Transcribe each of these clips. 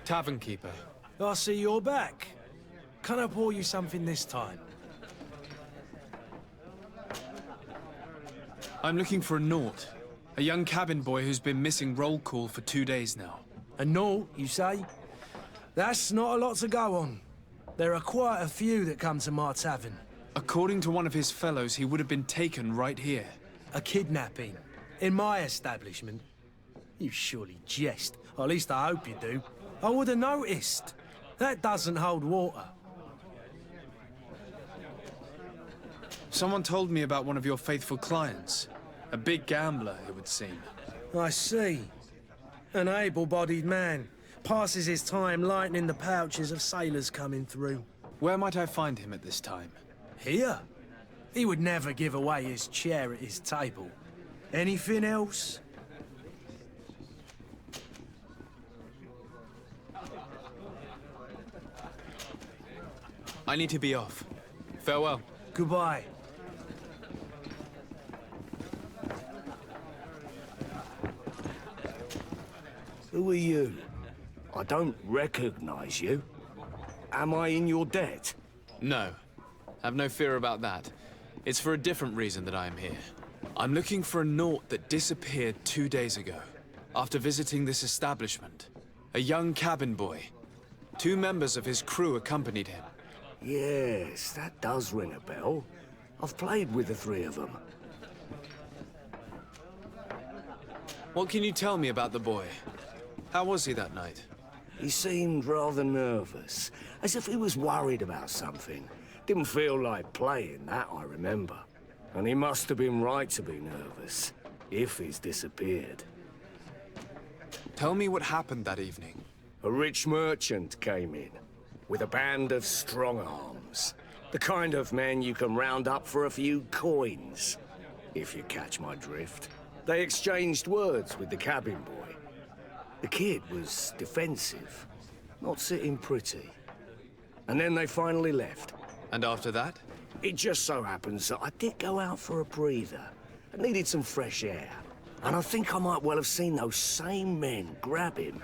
Tavern keeper. I see you're back. Can I pour you something this time? I'm looking for a Naut. A young cabin boy who's been missing roll call for 2 days now. A Naut, you say? That's not a lot to go on. There are quite a few that come to my tavern. According to one of his fellows, he would have been taken right here. A kidnapping? In my establishment? You surely jest. Or at least I hope you do. I would have noticed. That doesn't hold water. Someone told me about one of your faithful clients. A big gambler, it would seem. I see. An able-bodied man. Passes his time lightening the pouches of sailors coming through. Where might I find him at this time? Here? He would never give away his chair at his table. Anything else? I need to be off. Farewell. Goodbye. Who are you? I don't recognize you. Am I in your debt? No. Have no fear about that. It's for a different reason that I am here. I'm looking for a Naut that disappeared 2 days ago, after visiting this establishment. A young cabin boy. 2 members of his crew accompanied him. Yes, that does ring a bell. I've played with the 3 of them. What can you tell me about the boy? How was he that night? He seemed rather nervous, as if he was worried about something. Didn't feel like playing, that I remember. And he must have been right to be nervous, if he's disappeared. Tell me what happened that evening. A rich merchant came in, with a band of strong arms. The kind of men you can round up for a few coins, if you catch my drift. They exchanged words with the cabin boy. The kid was defensive, not sitting pretty. And then they finally left. And after that? It just so happens that I did go out for a breather. I needed some fresh air. And I think I might well have seen those same men grab him.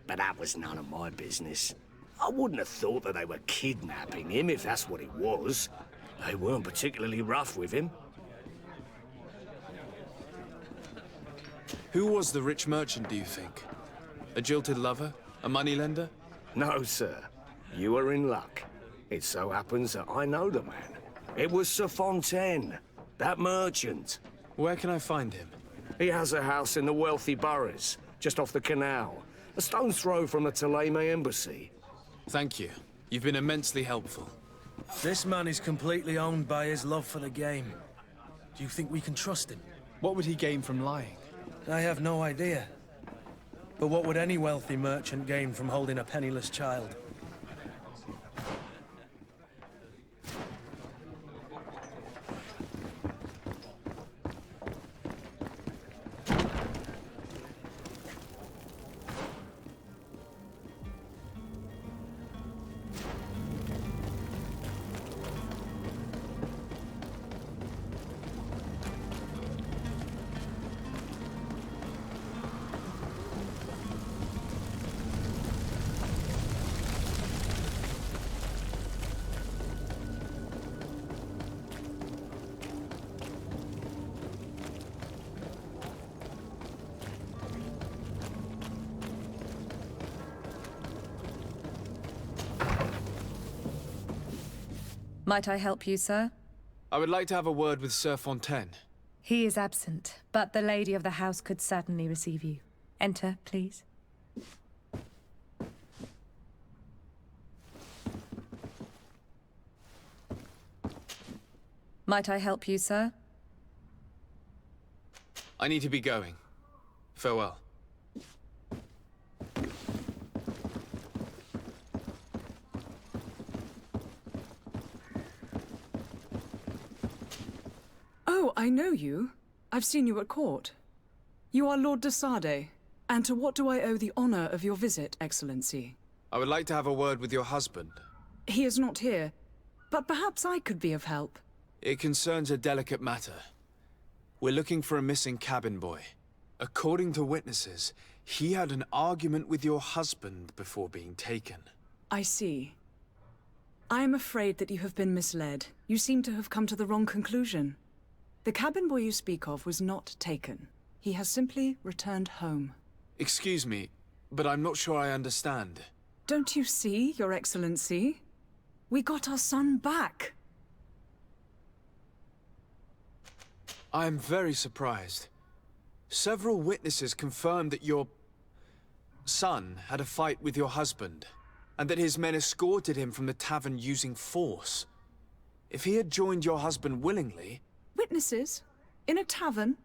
But that was none of my business. I wouldn't have thought that they were kidnapping him if that's what it was. They weren't particularly rough with him. Who was the rich merchant, do you think? A jilted lover? A moneylender? No, sir. You are in luck. It so happens that I know the man. It was Sir Fontaine, that merchant. Where can I find him? He has a house in the wealthy boroughs, just off the canal. A stone's throw from the Thélème embassy. Thank you. You've been immensely helpful. This man is completely owned by his love for the game. Do you think we can trust him? What would he gain from lying? I have no idea. But what would any wealthy merchant gain from holding a penniless child? Might I help you, sir? I would like to have a word with Sir Fontaine. He is absent, but the lady of the house could certainly receive you. Enter, please. Might I help you, sir? I need to be going. Farewell. Oh, I know you. I've seen you at court. You are Lord de Sardet. And to what do I owe the honor of your visit, Excellency? I would like to have a word with your husband. He is not here, but perhaps I could be of help. It concerns a delicate matter. We're looking for a missing cabin boy. According to witnesses, He had an argument with your husband before being taken. I see. I am afraid that you have been misled. You seem to have come to the wrong conclusion. The cabin boy you speak of was not taken. He has simply returned home. Excuse me, but I'm not sure I understand. Don't you see, Your Excellency? We got our son back. I am very surprised. Several witnesses confirmed that your son had a fight with your husband, and that his men escorted him from the tavern using force. If he had joined your husband willingly... Witnesses? In a tavern?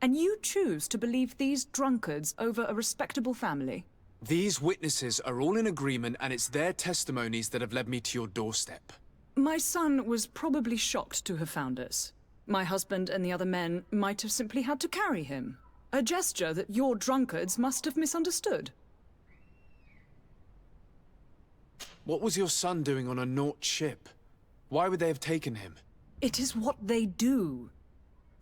And you choose to believe these drunkards over a respectable family? These witnesses are all in agreement, and it's their testimonies that have led me to your doorstep. My son was probably shocked to have found us. My husband and the other men might have simply had to carry him. A gesture that your drunkards must have misunderstood. What was your son doing on a Nort ship? Why would they have taken him? It is what they do.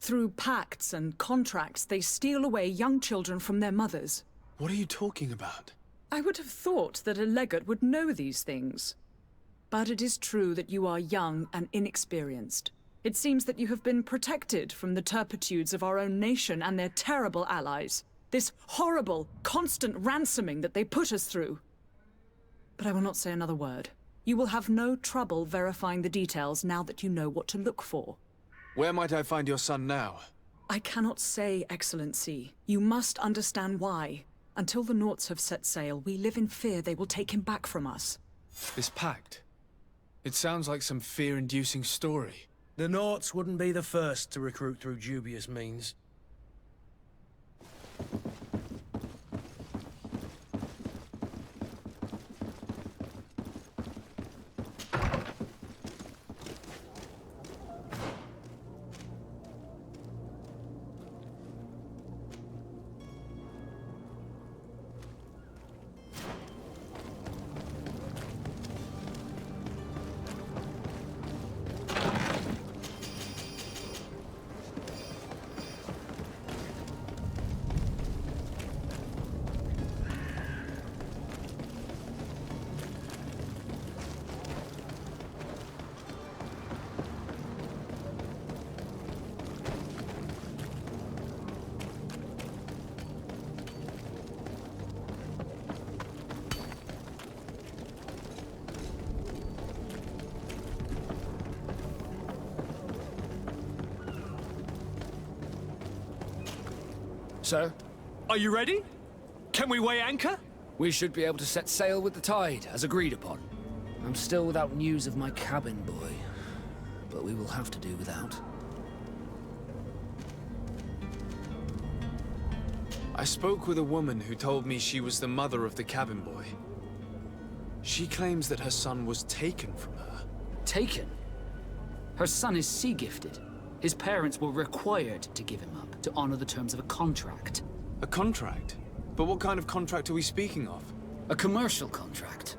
Through pacts and contracts, they steal away young children from their mothers. What are you talking about? I would have thought that a legate would know these things. But it is true that you are young and inexperienced. It seems that you have been protected from the turpitudes of our own nation and their terrible allies. This horrible, constant ransoming that they put us through. But I will not say another word. You will have no trouble verifying the details now that you know what to look for. Where might I find your son now? I cannot say, Excellency. You must understand why. Until the Norts have set sail, we live in fear they will take him back from us. This pact? It sounds like some fear-inducing story. The Norts wouldn't be the first to recruit through dubious means. Sir? Are you ready? Can we weigh anchor? We should be able to set sail with the tide, as agreed upon. I'm still without news of my cabin boy, but we will have to do without. I spoke with a woman who told me she was the mother of the cabin boy. She claims that her son was taken from her. Taken? Her son is sea-gifted. His parents were required to give him up to honor the terms of a contract. A contract? But what kind of contract are we speaking of? A commercial contract.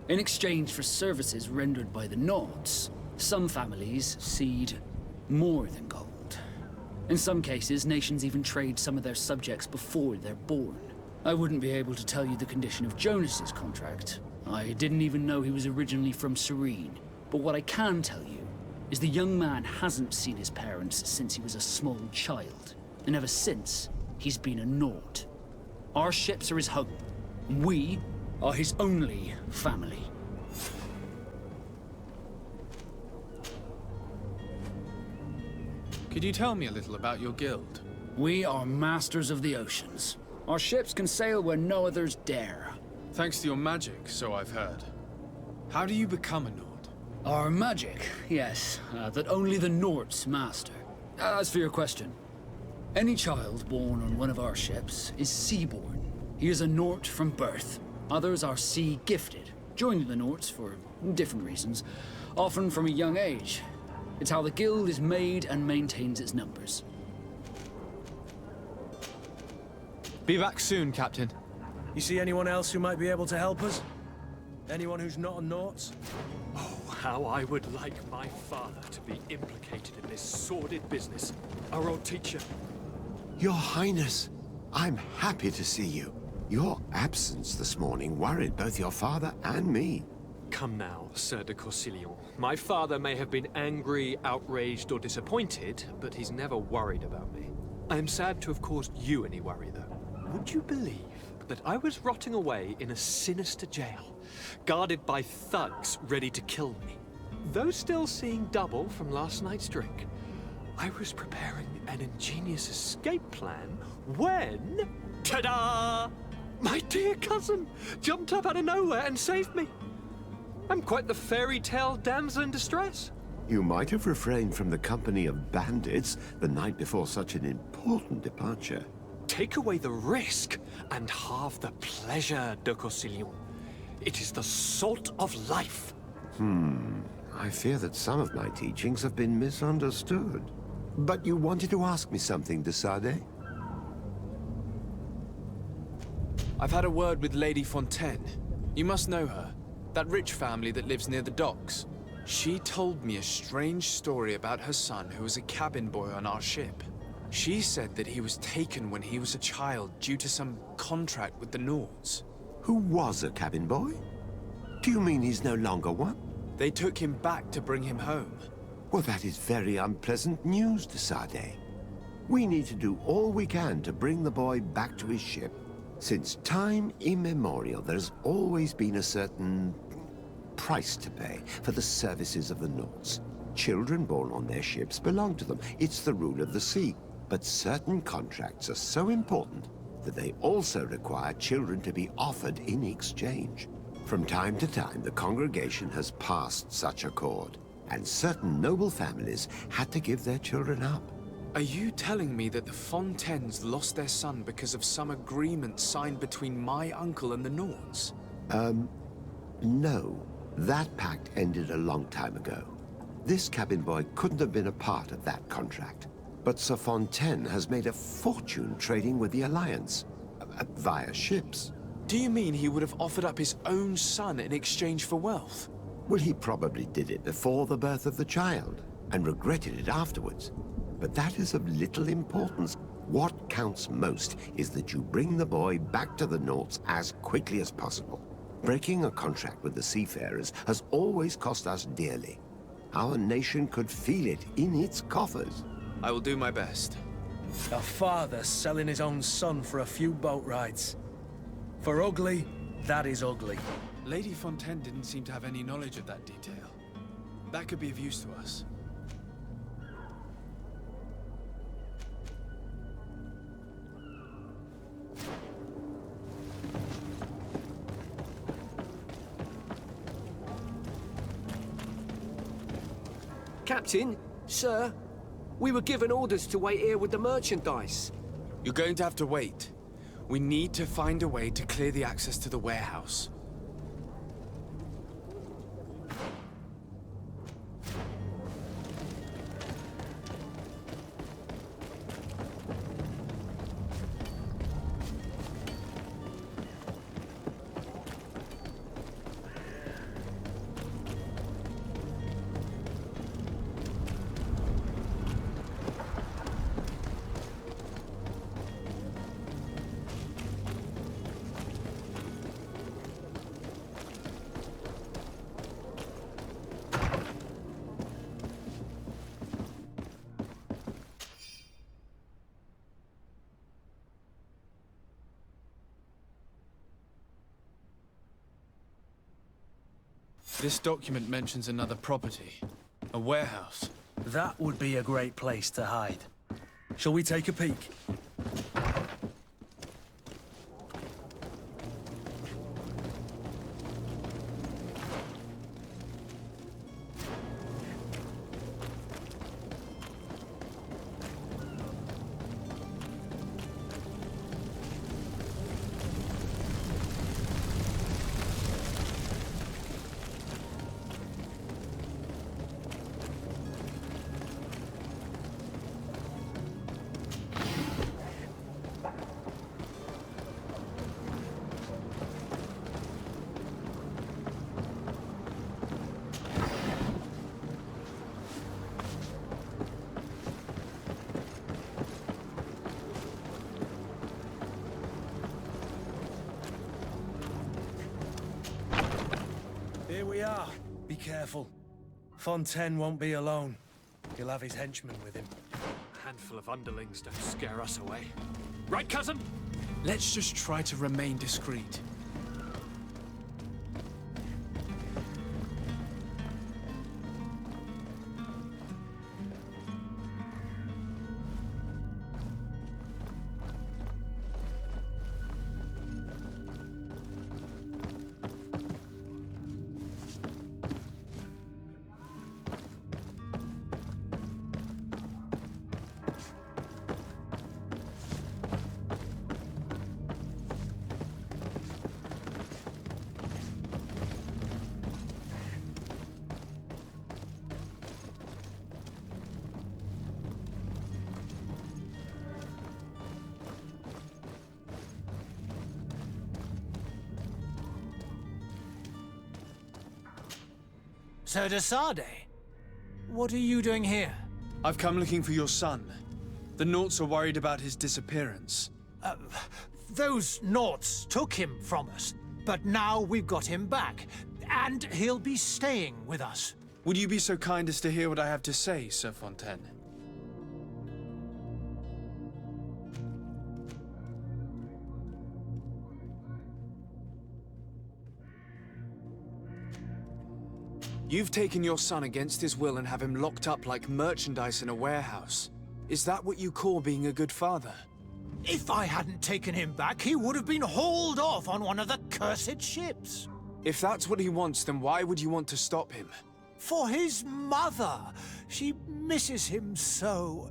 In exchange for services rendered by the Nords, some families cede more than gold. In some cases, nations even trade some of their subjects before they're born. I wouldn't be able to tell you the condition of Jonas's contract. I didn't even know he was originally from Serene. But what I can tell you is the young man hasn't seen his parents since he was a small child. And ever since, he's been a Nord. Our ships are his home. We are his only family. Could you tell me a little about your guild? We are masters of the oceans. Our ships can sail where no others dare. Thanks to your magic, so I've heard. How do you become a Nord? Our magic, yes, that only the Nords master. As for your question, any child born on one of our ships is sea-born. He is a Nort from birth. Others are sea-gifted, joining the Norts for different reasons, often from a young age. It's how the guild is made and maintains its numbers. Be back soon, Captain. You see anyone else who might be able to help us? Anyone who's not a Norts? Oh, how I would like my father to be implicated in this sordid business. Our old teacher. Your Highness, I'm happy to see you. Your absence this morning worried both your father and me. Come now, Sir de Corsilion. My father may have been angry, outraged, or disappointed, but he's never worried about me. I am sad to have caused you any worry, though. Would you believe that I was rotting away in a sinister jail, guarded by thugs ready to kill me? Though still seeing double from last night's drink, I was preparing an ingenious escape plan when... ta-da! My dear cousin jumped up out of nowhere and saved me. I'm quite the fairy tale damsel in distress. You might have refrained from the company of bandits the night before such an important departure. Take away the risk and halve the pleasure, de Corsilion. It is the salt of life. I fear that some of my teachings have been misunderstood. But you wanted to ask me something, de Sade? I've had a word with Lady Fontaine. You must know her. That rich family that lives near the docks. She told me a strange story about her son who was a cabin boy on our ship. She said that he was taken when he was a child due to some contract with the Nords. Who was a cabin boy? Do you mean he's no longer one? They took him back to bring him home. Well, that is very unpleasant news, de Sade. We need to do all we can to bring the boy back to his ship. Since time immemorial, there's always been a certain price to pay for the services of the Nords. Children born on their ships belong to them. It's the rule of the sea. But certain contracts are so important that they also require children to be offered in exchange. From time to time, the congregation has passed such accord, and certain noble families had to give their children up. Are you telling me that the Fontaines lost their son because of some agreement signed between my uncle and the Nords? No. That pact ended a long time ago. This cabin boy couldn't have been a part of that contract. But Sir Fontaine has made a fortune trading with the Alliance, via ships. Do you mean he would have offered up his own son in exchange for wealth? Well, he probably did it before the birth of the child, and regretted it afterwards. But that is of little importance. What counts most is that you bring the boy back to the Nords as quickly as possible. Breaking a contract with the seafarers has always cost us dearly. Our nation could feel it in its coffers. I will do my best. A father selling his own son for a few boat rides. For ugly, that is ugly. Lady Fontaine didn't seem to have any knowledge of that detail. That could be of use to us. Captain, sir, we were given orders to wait here with the merchandise. You're going to have to wait. We need to find a way to clear the access to the warehouse. This document mentions another property. A warehouse. That would be a great place to hide. Shall we take a peek? Here we are. Be careful. Fontaine won't be alone. He'll have his henchmen with him. A handful of underlings don't scare us away. Right, cousin? Let's just try to remain discreet. Sir de Sade, what are you doing here? I've come looking for your son. The Naughts are worried about his disappearance. Those Naughts took him from us, but now we've got him back, and he'll be staying with us. Would you be so kind as to hear what I have to say, Sir Fontaine? You've taken your son against his will and have him locked up like merchandise in a warehouse. Is that what you call being a good father? If I hadn't taken him back, he would have been hauled off on one of the cursed ships. If that's what he wants, then why would you want to stop him? For his mother. She misses him so.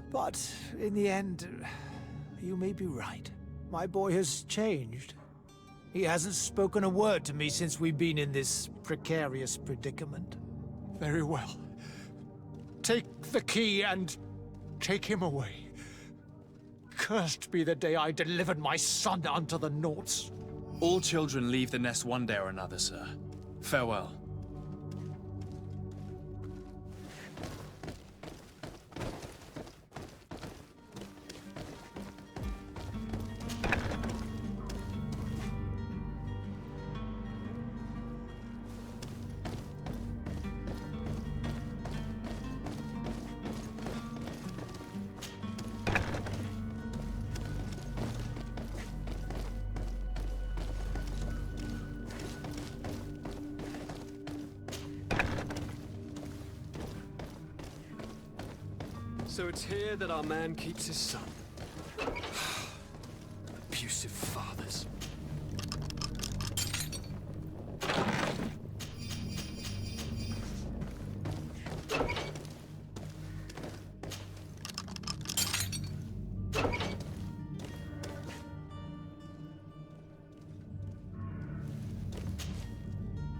But in the end, you may be right. My boy has changed. He hasn't spoken a word to me since we've been in this precarious predicament. Very well. Take the key and take him away. Cursed be the day I delivered my son unto the Naughts. All children leave the nest one day or another, sir. Farewell. So it's here that our man keeps his son. Abusive fathers.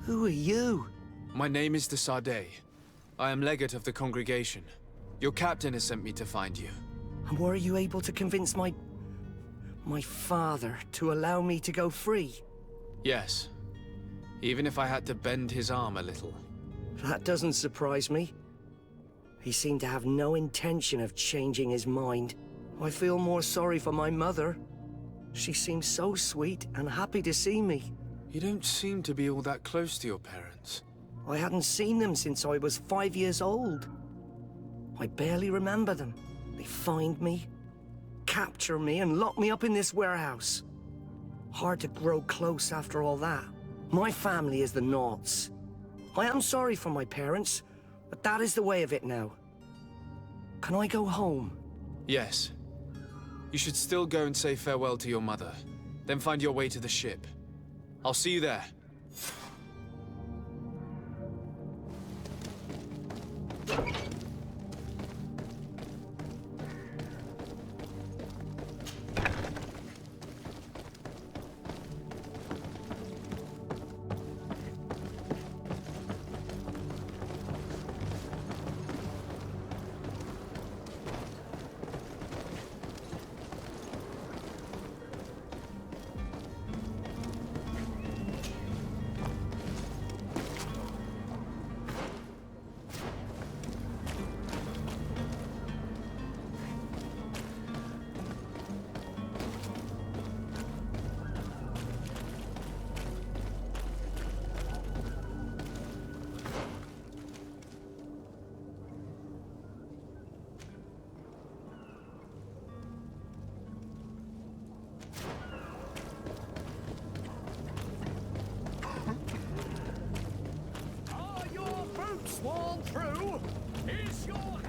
Who are you? My name is de Sade. I am legate of the congregation. Your captain has sent me to find you. And were you able to convince my father to allow me to go free? Yes. Even if I had to bend his arm a little. That doesn't surprise me. He seemed to have no intention of changing his mind. I feel more sorry for my mother. She seemed so sweet and happy to see me. You don't seem to be all that close to your parents. I hadn't seen them since I was 5 years old. I barely remember them. They find me, capture me, and lock me up in this warehouse. Hard to grow close after all that. My family is the Naughts. I am sorry for my parents, but that is the way of it now. Can I go home? Yes. You should still go and say farewell to your mother. Then find your way to the ship. I'll see you there. on through. Here's your hat.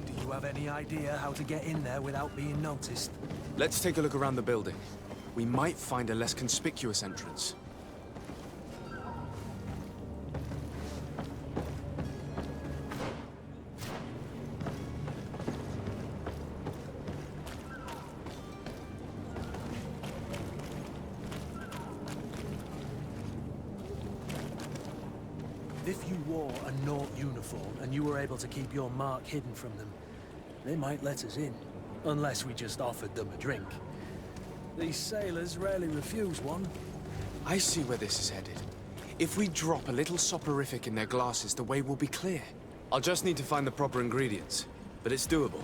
Do you have any idea how to get in there without being noticed? Let's take a look around the building. We might find a less conspicuous entrance. If you wore a Nort uniform and you were able to keep your mark hidden from them, they might let us in, unless we just offered them a drink. These sailors rarely refuse one. I see where this is headed. If we drop a little soporific in their glasses, the way will be clear. I'll just need to find the proper ingredients, but it's doable.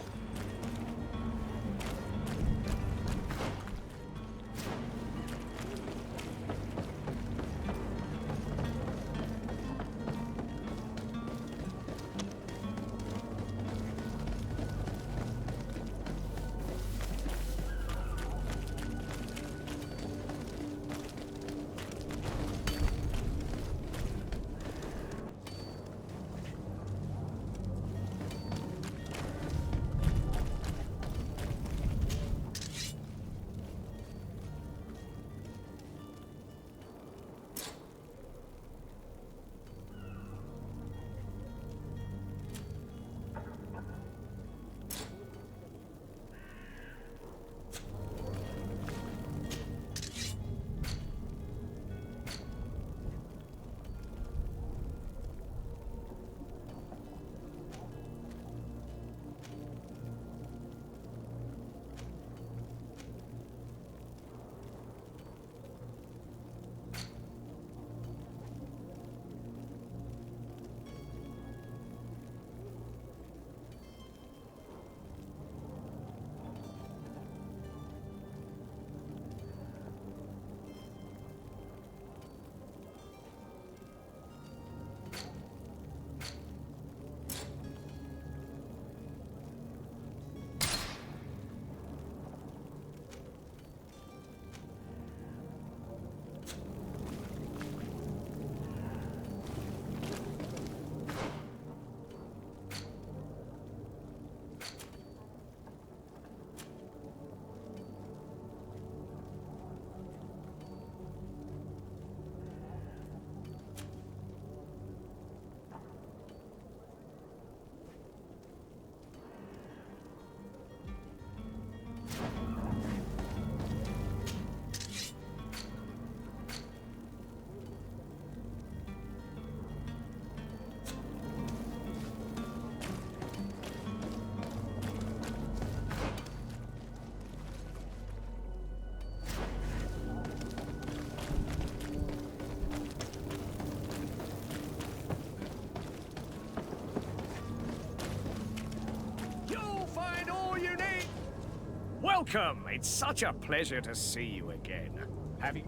Welcome! It's such a pleasure to see you again. Have you...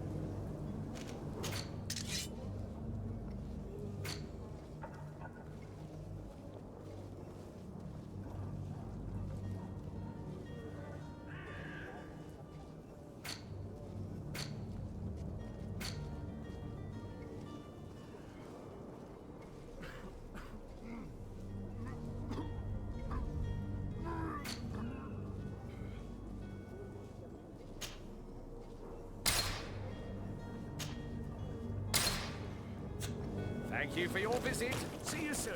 Thank you for your visit. See you soon.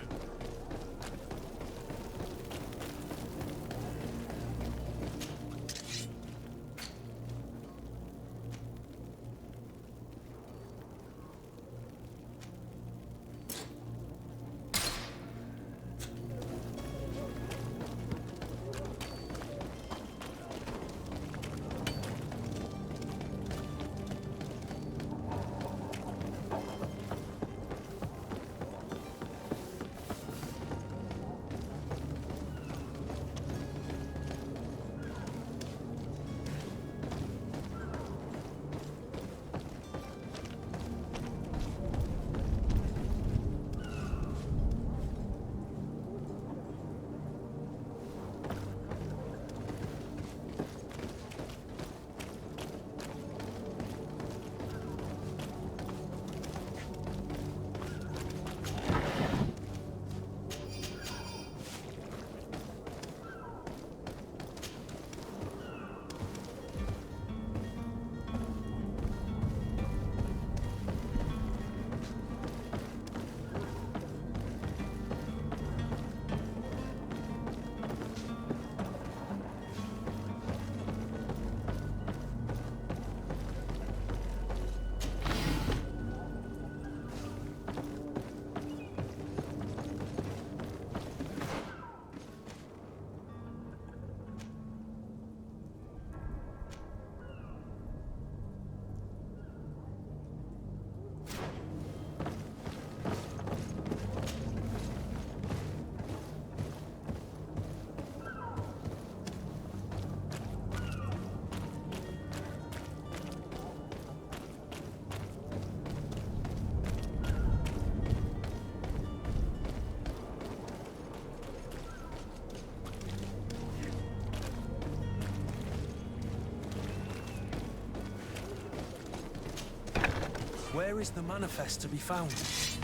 Where is the manifest to be found?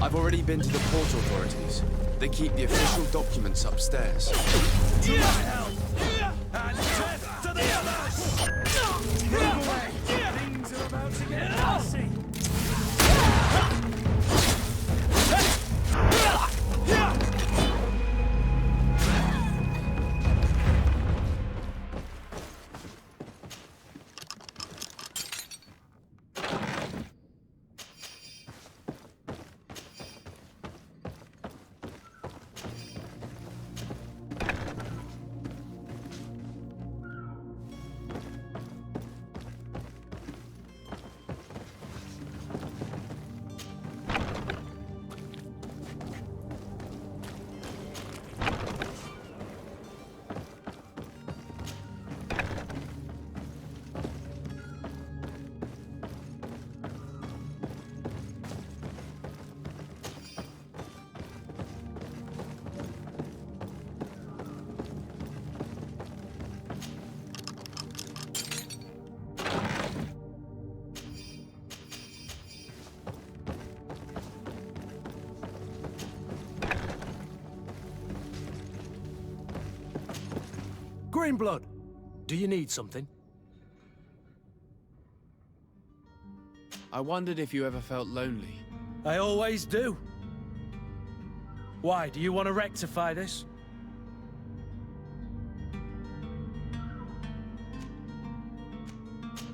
I've already been to the port authorities. They keep the official documents upstairs. To my help! And death to the others! Move away! Things are about to get messy! Greenblood, do you need something? I wondered if you ever felt lonely. I always do. Why, do you want to rectify this?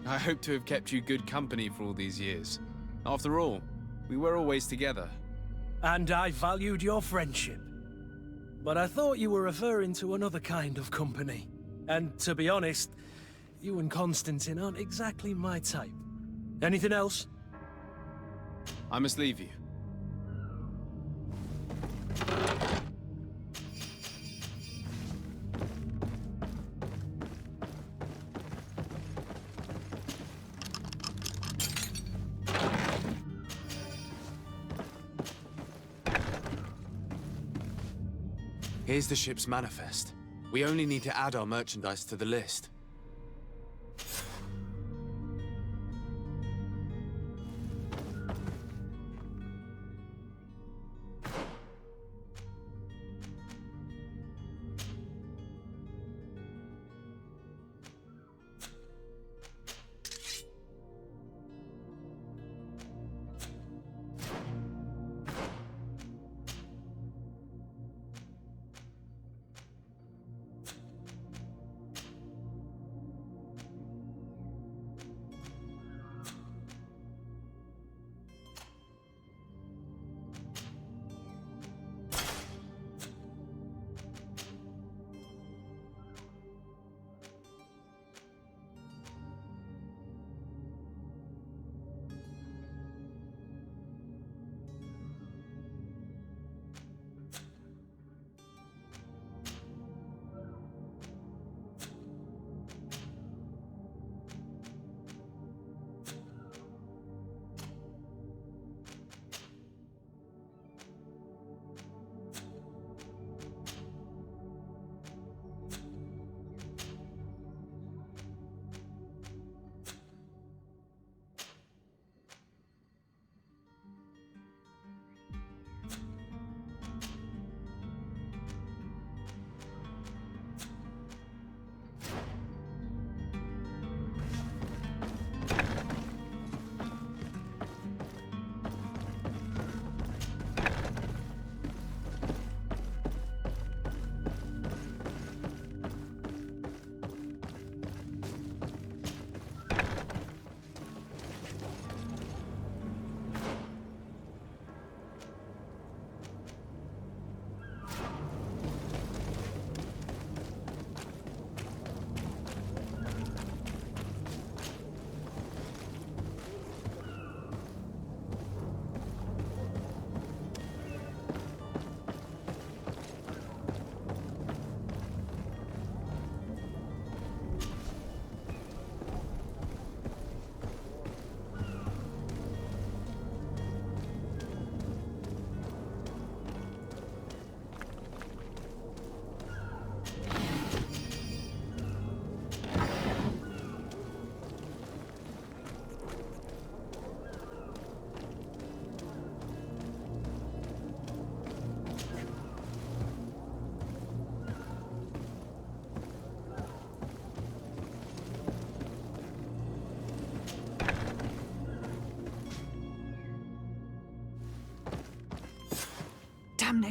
I hope to have kept you good company for all these years. After all, we were always together. And I valued your friendship. But I thought you were referring to another kind of company. And to be honest, you and Constantine aren't exactly my type. Anything else? I must leave you. Here's the ship's manifest. We only need to add our merchandise to the list.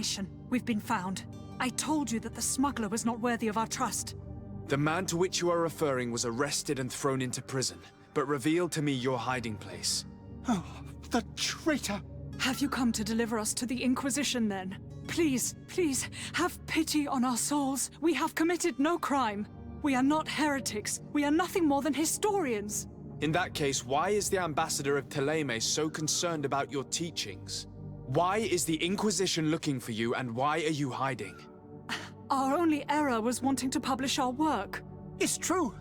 information. We've been found. I told you that the smuggler was not worthy of our trust. The man to which you are referring was arrested and thrown into prison, but revealed to me your hiding place. Oh, the traitor! Have you come to deliver us to the Inquisition, then? Please, please, have pity on our souls. We have committed no crime. We are not heretics. We are nothing more than historians. In that case, why is the ambassador of Thélème so concerned about your teachings? Why is the Inquisition looking for you, and why are you hiding? Our only error was wanting to publish our work. It's true.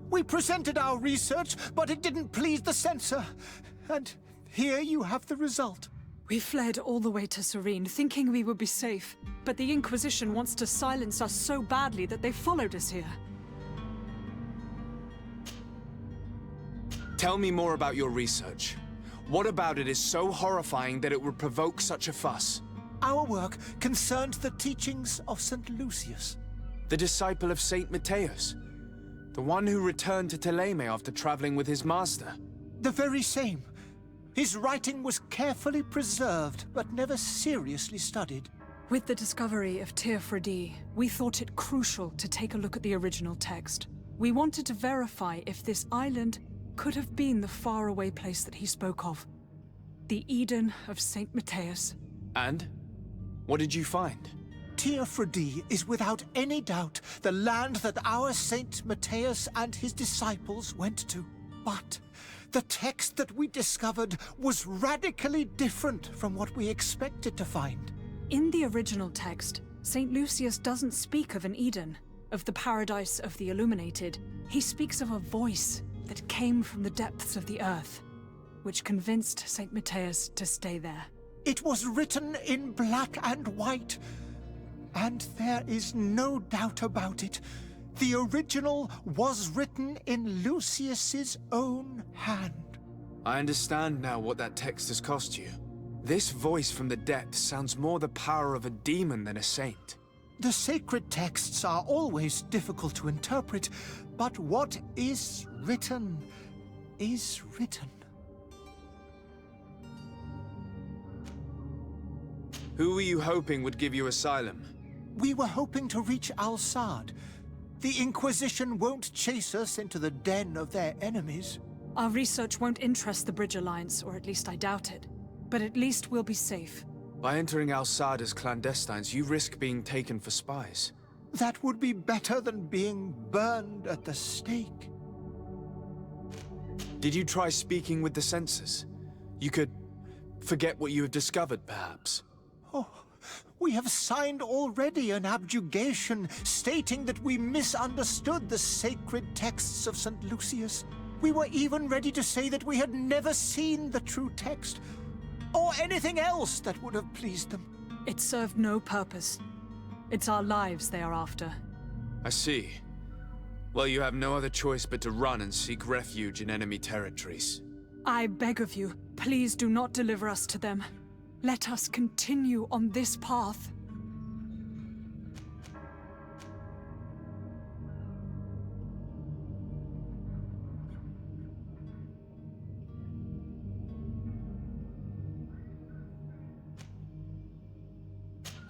We presented our research, but it didn't please the censor. And here you have the result. We fled all the way to Serene, thinking we would be safe. But the Inquisition wants to silence us so badly that they followed us here. Tell me more about your research. What about it is so horrifying that it would provoke such a fuss? Our work concerned the teachings of St. Lucius. The disciple of Saint Matthias? The one who returned to Thélème after traveling with his master? The very same. His writing was carefully preserved, but never seriously studied. With the discovery of Teofredi, we thought it crucial to take a look at the original text. We wanted to verify if this island could have been the faraway place that he spoke of. The Eden of Saint Matthias. And? What did you find? Teofredi is without any doubt the land that our Saint Matthias and his disciples went to. But the text that we discovered was radically different from what we expected to find. In the original text, St. Lucius doesn't speak of an Eden, of the paradise of the illuminated. He speaks of a voice that came from the depths of the earth, which convinced St. Matthias to stay there. It was written in black and white, and there is no doubt about it. The original was written in Lucius's own hand. I understand now what that text has cost you. This voice from the depths sounds more the power of a demon than a saint. The sacred texts are always difficult to interpret, but what is written is written. Who were you hoping would give you asylum? We were hoping to reach Al-Sad. The Inquisition won't chase us into the den of their enemies. Our research won't interest the Bridge Alliance, or at least I doubt it. But at least we'll be safe. By entering Al-Sad as clandestines, you risk being taken for spies. That would be better than being burned at the stake. Did you try speaking with the censors? You could forget what you have discovered, perhaps. Oh, we have signed already an abjugation stating that we misunderstood the sacred texts of St. Lucius. We were even ready to say that we had never seen the true text, or anything else that would have pleased them. It served no purpose. It's our lives they are after. I see. Well, you have no other choice but to run and seek refuge in enemy territories. I beg of you, please do not deliver us to them. Let us continue on this path.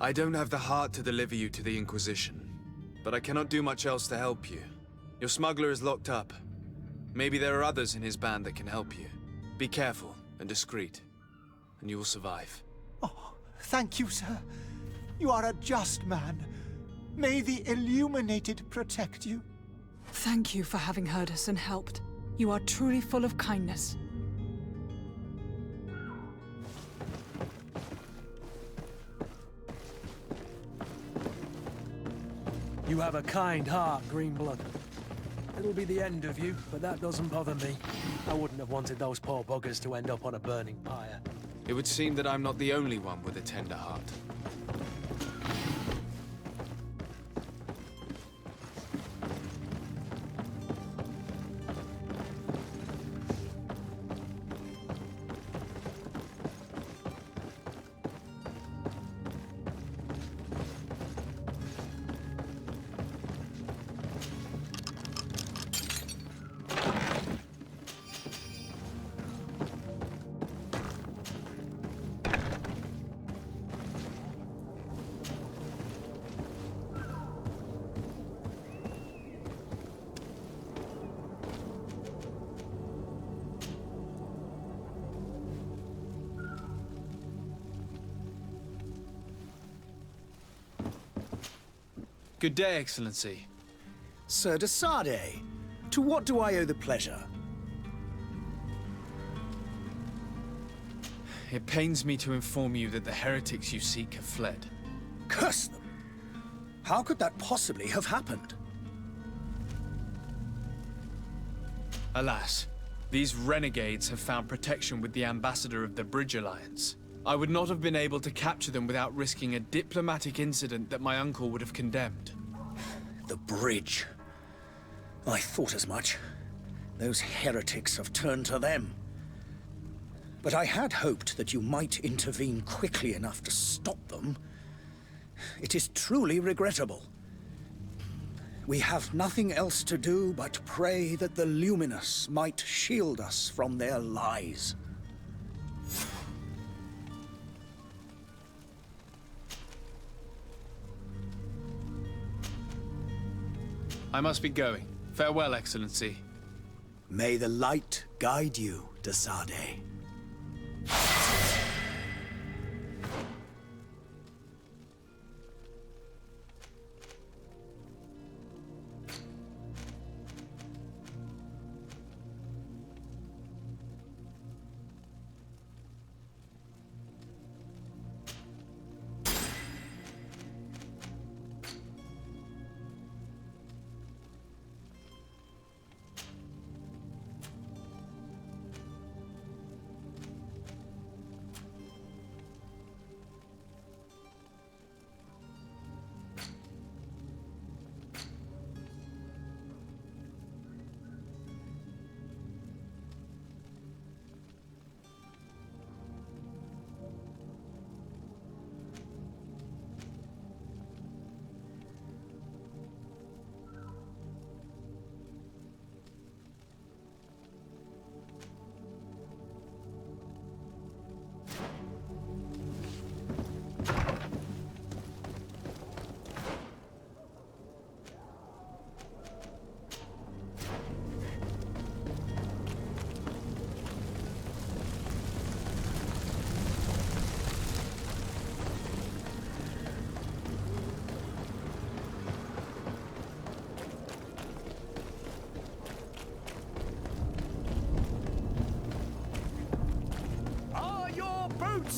I don't have the heart to deliver you to the Inquisition, but I cannot do much else to help you. Your smuggler is locked up. Maybe there are others in his band that can help you. Be careful and discreet, and you will survive. Oh, thank you, sir. You are a just man. May the Illuminated protect you. Thank you for having heard us and helped. You are truly full of kindness. You have a kind heart, Greenblood. It'll be the end of you, but that doesn't bother me. I wouldn't have wanted those poor buggers to end up on a burning pyre. It would seem that I'm not the only one with a tender heart. Good day, Excellency. Sir de Sardet, to what do I owe the pleasure? It pains me to inform you that the heretics you seek have fled. Curse them! How could that possibly have happened? Alas, these renegades have found protection with the ambassador of the Bridge Alliance. I would not have been able to capture them without risking a diplomatic incident that my uncle would have condemned. The bridge. I thought as much. Those heretics have turned to them. But I had hoped that you might intervene quickly enough to stop them. It is truly regrettable. We have nothing else to do but pray that the Luminous might shield us from their lies. I must be going. Farewell, Excellency. May the light guide you, de Sardet.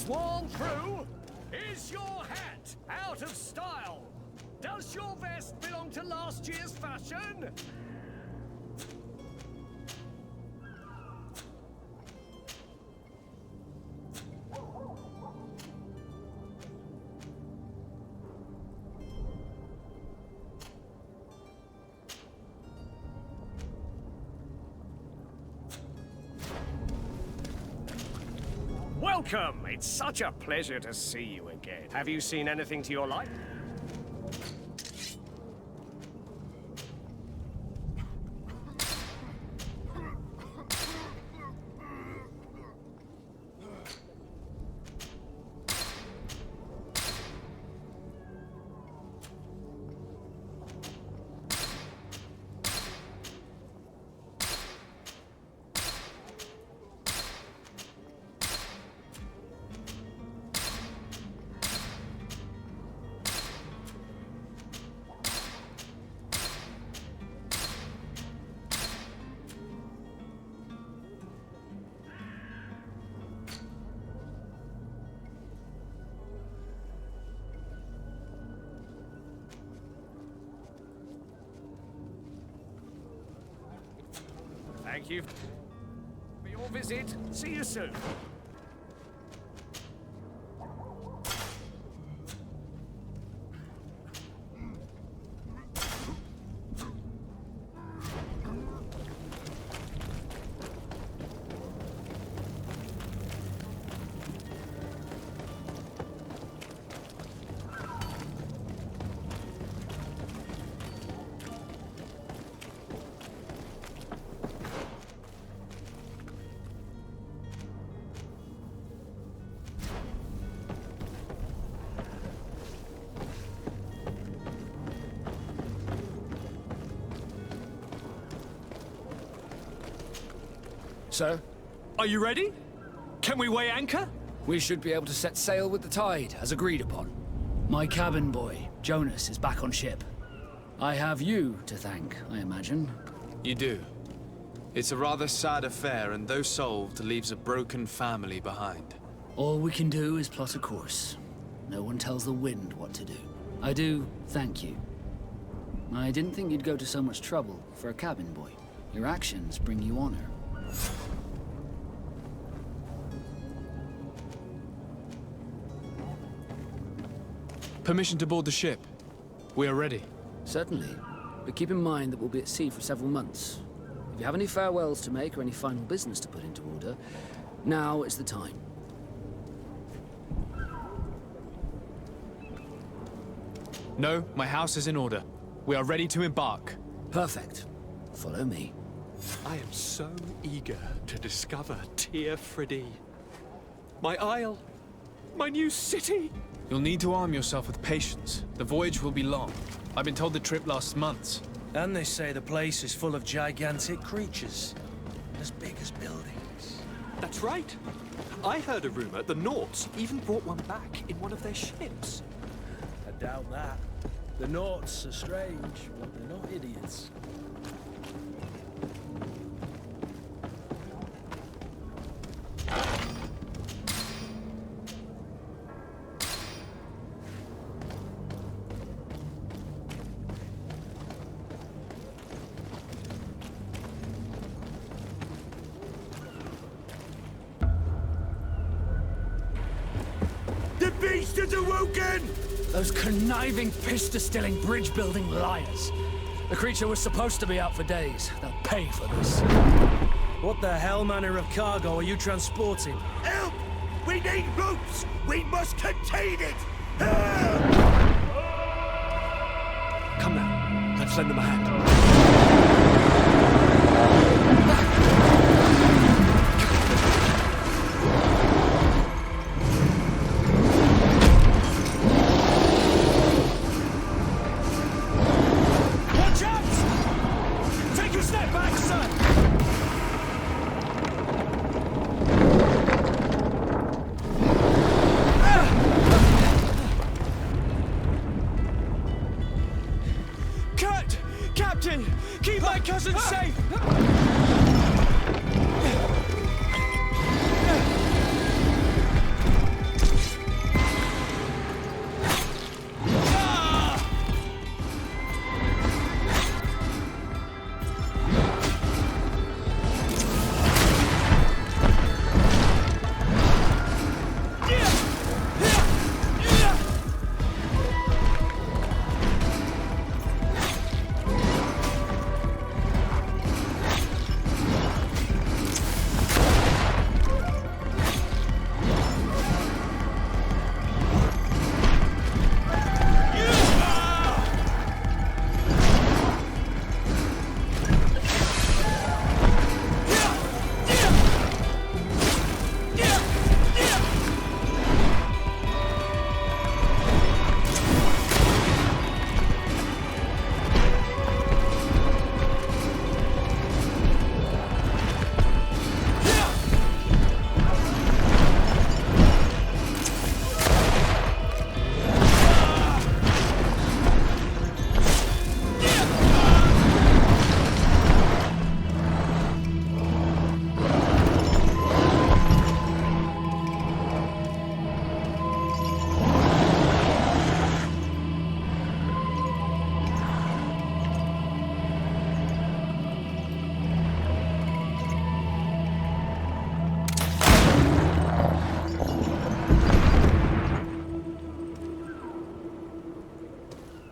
Worn through? Is your hat out of style? Does your vest belong to last year's fashion? Welcome! It's such a pleasure to see you again. Have you seen anything to your liking? Thank you for your visit. See you soon. Sir? Are you ready? Can we weigh anchor? We should be able to set sail with the tide, as agreed upon. My cabin boy, Jonas, is back on ship. I have you to thank, I imagine. You do. It's a rather sad affair, and though solved, leaves a broken family behind. All we can do is plot a course. No one tells the wind what to do. I do thank you. I didn't think you'd go to so much trouble for a cabin boy. Your actions bring you honor. Permission to board the ship. We are ready. Certainly. But keep in mind that we'll be at sea for several months. If you have any farewells to make or any final business to put into order, now is the time. No, my house is in order. We are ready to embark. Perfect. Follow me. I am so eager to discover Teer Fradee. My isle, my new city. You'll need to arm yourself with patience. The voyage will be long. I've been told the trip lasts months. And they say the place is full of gigantic creatures. As big as buildings. That's right. I heard a rumor the Nauts even brought one back in one of their ships. I doubt that. The Nauts are strange, but they're not idiots. The beast is awoken! Those conniving, piss-distilling, bridge-building liars. The creature was supposed to be out for days. They'll pay for this. What the hell manner of cargo are you transporting? Help! We need ropes! We must contain it! Help! Come now, let's lend them a hand. Watch out! Take a step back, son! Kurt! Captain! Keep my cousin safe!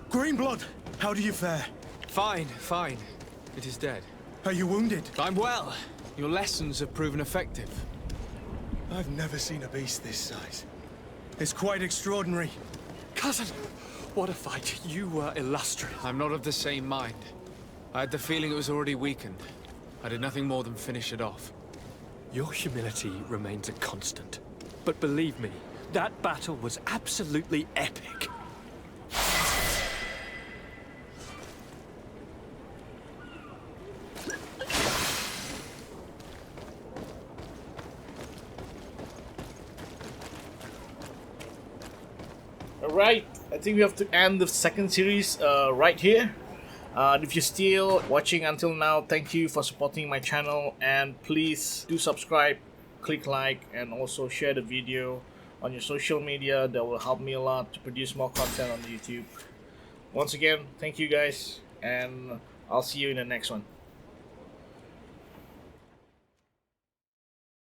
Greenblood, how do you fare? Fine, fine. It is dead. Are you wounded? I'm well. Your lessons have proven effective. I've never seen a beast this size. It's quite extraordinary. Cousin, what a fight. You were illustrious. I'm not of the same mind. I had the feeling it was already weakened. I did nothing more than finish it off. Your humility remains a constant. But believe me, that battle was absolutely epic. Alright, I think we have to end the second series right here. If you're still watching until now, thank you for supporting my channel, and please do subscribe, click like, and also share the video on your social media. That will help me a lot to produce more content on YouTube. Once again, thank you guys, and I'll see you in the next one.